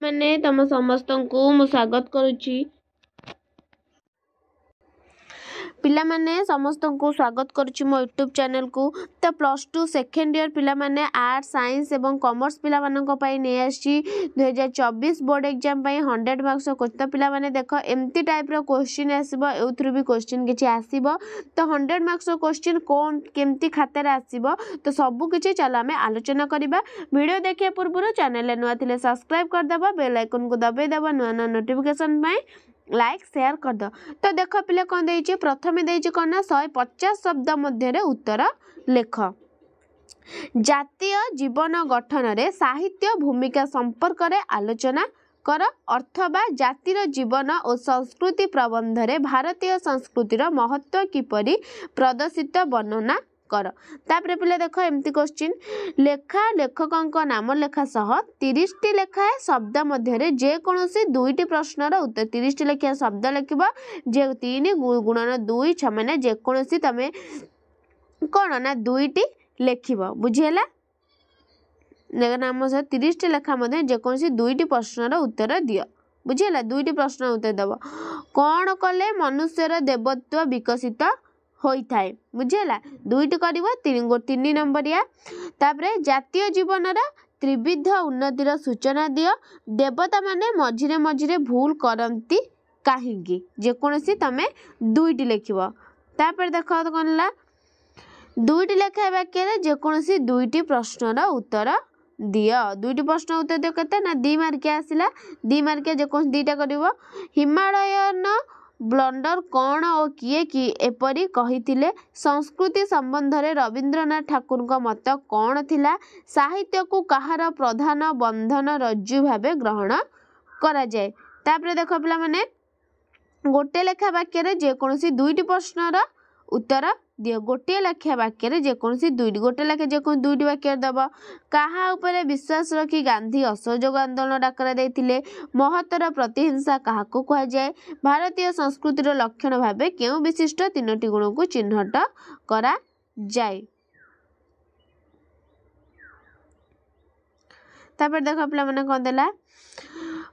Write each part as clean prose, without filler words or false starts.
मैंने तम समस्त को मु स्वागत करुच्ची पिला माने समस्त को स्वागत करुच्ची मो यूट्यूब चैनल को। तो प्लस टू सेकेंड ईयर पिला माने आर्ट साइंस एवं कॉमर्स पिला मानक पई नै आछि 2024 बोर्ड एग्जाम पई 100 मार्क्स क्वेश्चन। तो पिला माने देखो एमती टाइप रो क्वेश्चन आसीबो एउथरु भी क्वेश्चन किछि आसीबो। तो 100 मार्क्स क्वेश्चन कोन केमती खातार आसीबो तो सबु किछि चलो हमें आलोचना करिबा। वीडियो देखिया पूर्व चैनल नुआ थिले सब्सक्राइब कर देबा, बेल आइकन को दबाई देबा नुआ नुआ नोटिफिकेशन पई लाइक शेयर कर दो। तो देख पिले कौन देइछि प्रथमे देइछि कोन ना 150 शब्द मध्य उत्तर लेख। जातीय जीवन गठन रे साहित्य भूमिका संपर्क रे आलोचना कर। अर्थवा जातिर जीवन और संस्कृति प्रबंध रे भारतीय संस्कृतिर महत्व किपरि प्रदर्शित वर्णना कर। तापरे पिले देखो एमती क्वेश्चन लेखा लेखकों नाम लेखा सह 30 टी लेखाए शब्द मध्य जे कोनोसी दुईटी प्रश्नर उत्तर 30 टी लेखा शब्द लिखिबो जे 3 गुणन 2 6 माने जे कोनोसी तमे कोन ना दुईटी लेखिबो बुझियला। नाम सह 30 टी लेखा मध्य जे कोनोसी दुईटी प्रश्नर उत्तर दियो बुझियला। दुईटी प्रश्न उत्तर दबो कोन कले मनुष्यर देवत्व विकसित होई थाए बुझेला। दुईटी करिवो 3 नंबरिया। तापरे जातीय जीवन रा त्रिविध उन्नतिर सूचना दियो। देवता माने मझिरे मझिरे भूल करंती काहेकि जे कोनोसी तमे दुईटी लिखिबो। तापर देखो कोनला दुईटी लेखा वाक्य रे जे कोनोसी दुईटी प्रश्नर उत्तर दियो। दुईटी प्रश्न उत्तर दियो केते ना 2 मार्किया आसिला। 2 मार्किया जे कोन दुईटा करिवो। हिमालयन ब्लंडर कौन और किए कि एपरी कहिथिले। संस्कृति संबंध रे रविंद्रनाथ ठाकुर को मत कौन थिला। साहित्य को कहार प्रधान बंधन रज्जु भावे ग्रहण करा जाए। तापरे देखो पिला माने गोटे लेखा वाक्य रे जे कोनोसी दुईटी प्रश्नर उत्तर दियो। गोटे लेखा वाक्य रे जे कोनोसी दुईटी गोटे लेखा जे कोन दुईटी वाक्य दबो। काहा ऊपर विश्वास रखी गांधी असहयोग आंदोलन डाकरा देथिले। महत्तर प्रतिहिंसा काहा को कहा जाए। भारतीय संस्कृतिर लक्षण भावे केउ विशिष्ट 3टी गुण को चिन्हट करा जाए। तापर देखो पिला माने कोन देला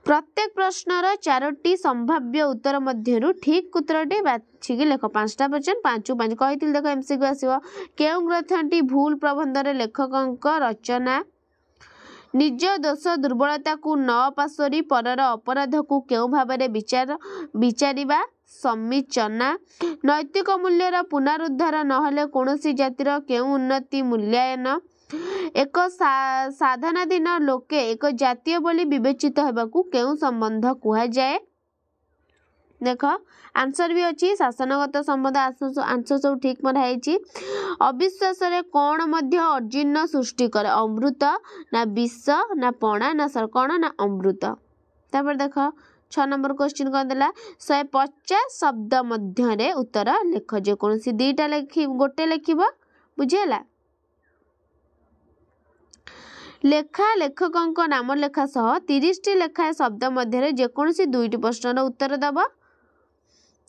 प्रत्येक प्रश्नर 4टी संभाव्य उत्तर मध्यरु ठीक उत्तरटी बाछिकी लेख। 5टा क्वेश्चन 5 5 कहिथिल देखो एमसीक्यू आसीबो। केउ ग्रंथटी भूल प्रबंध रे लेखकक रचना। निज दोष दुर्बलता को न पासरी परर अपराध को केउ भाबरे विचारिबा समीचना। नैतिक मूल्यर पुनरुद्धार नहले कोनोसी जातिर केउ उन्नति मूल्यांकन। एक साधनाधीन लोके एक जातीय बोली विवेचित हेबाकू केउ संबंध कुहा जाए। देखो आंसर भी अच्छी शासनगत संबंध आंसर सब ठीक मराई। अविश्वास रे कौन मध्य अर्जुन सृष्टि करे। अमृत ना विष ना पणा ना सर कौन ना अमृत। तापर देखो 6 नंबर क्वेश्चन कौन देला 150 शब्द मध्य रे उत्तर लेख। जे कोनोसी 2टा लेखि गोटे लेखिबो बुझियला। लेखा लेखकों नाम लेखा सह 30 टी लेखाए शब्द मध्य जे कोनोसी 2टी प्रश्नर उत्तर दबो।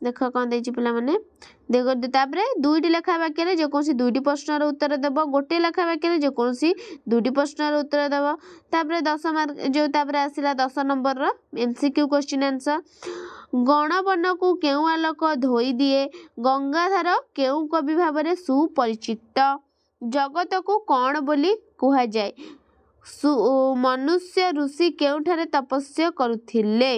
देखो कौन देछि पिला माने देखो तापरे 2टी लेखा वाक्य रे जे कोनोसी 2टी प्रश्नर उत्तर दबो। गोटे लेखा वाक्य रे जे कोनोसी 2टी प्रश्नर उत्तर दबो। तापरे 10 मार्क जो तापरे आसिला 10 नंबर रो एमसीक्यू क्वेश्चन आंसर। गणवन को केउ आलोक धोई दिए। गंगाधर केउ कवि भाबरे सुपरिचित। जगत को कौन बोली कुहा जाए। मनुष्य ऋषि केउठारे तपस्या करुथिले।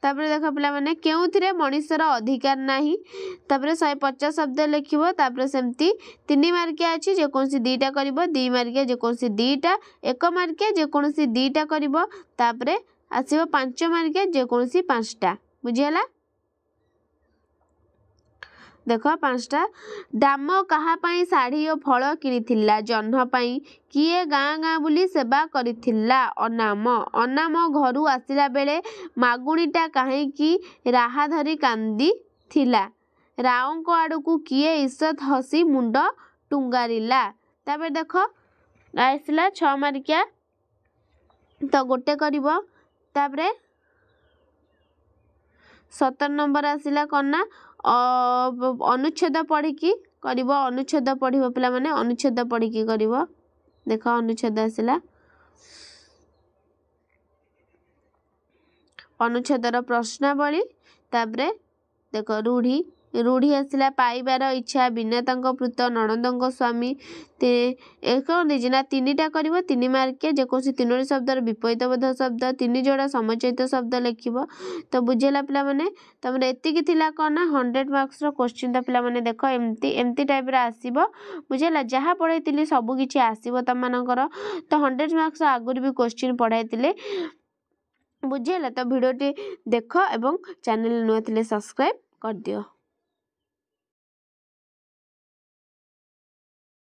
तापरे देखो पिला माने केउथिरे मनुष्यर अधिकार नाही। तापरे 150 शब्द लिखिबो। तापरे सेमती 3 मार्किया अछि जे कोनसी 2टा करिवो। 2 मार्किया जे कोनसी 2टा 1 मार्किया जे कोनसी 2टा करिवो। तापरे आसीबो 5 मार्किया जे कोनसी 5टा बुझियला। देखो 5टा दाम कहा पाई साड़ी और फल किनिथिला। जह्न पाई। किए गाँ गाँ बुली सेवा करिथिला। अनाम अनाम घरू आसिला बेले मागुणीटा काहेकि राहा धरी कांदी थिला। रावण को आड़ को किए ईषत हसी मुंड टुंगारिला। तापर देखो आइसला 6 मार्किया तो गोटे करिवो। तापरे 17 नंबर आसिला कन्ना अनुच्छेद पढ़ी की करिवो। अनुच्छेद पढ़िबो पिला माने अनुच्छेद पढ़ी की करिवो। देख अनुच्छेद आसला अनुच्छेदर प्रश्नावली तापरे देख रूढ़ी रूढ़ी आसला पाइबार इच्छा विनेता पृत नणंद स्वामी कौन देना ना 3टा कर 3 मार्किया जेकोसी 3 शब्दर विपरीतबोध शब्द 3 जोड़ा समुचित शब्द लिख तो बुझेगा पिला माने तुम एतिकी थिला कौन ना 100 मार्क्स क्वेश्चन तो पिला माने देख एमती एमती टाइप रे आसीबो बुझेला जहाँ पढ़ाई सब किछि आसीबो तम मानकर तो 100 मार्क्स आगुरी भी क्वेश्चन पढ़ाई बुझेला तो वीडियोटी देख एवं चैनल नुआ थिले सब्सक्राइब कर दियो।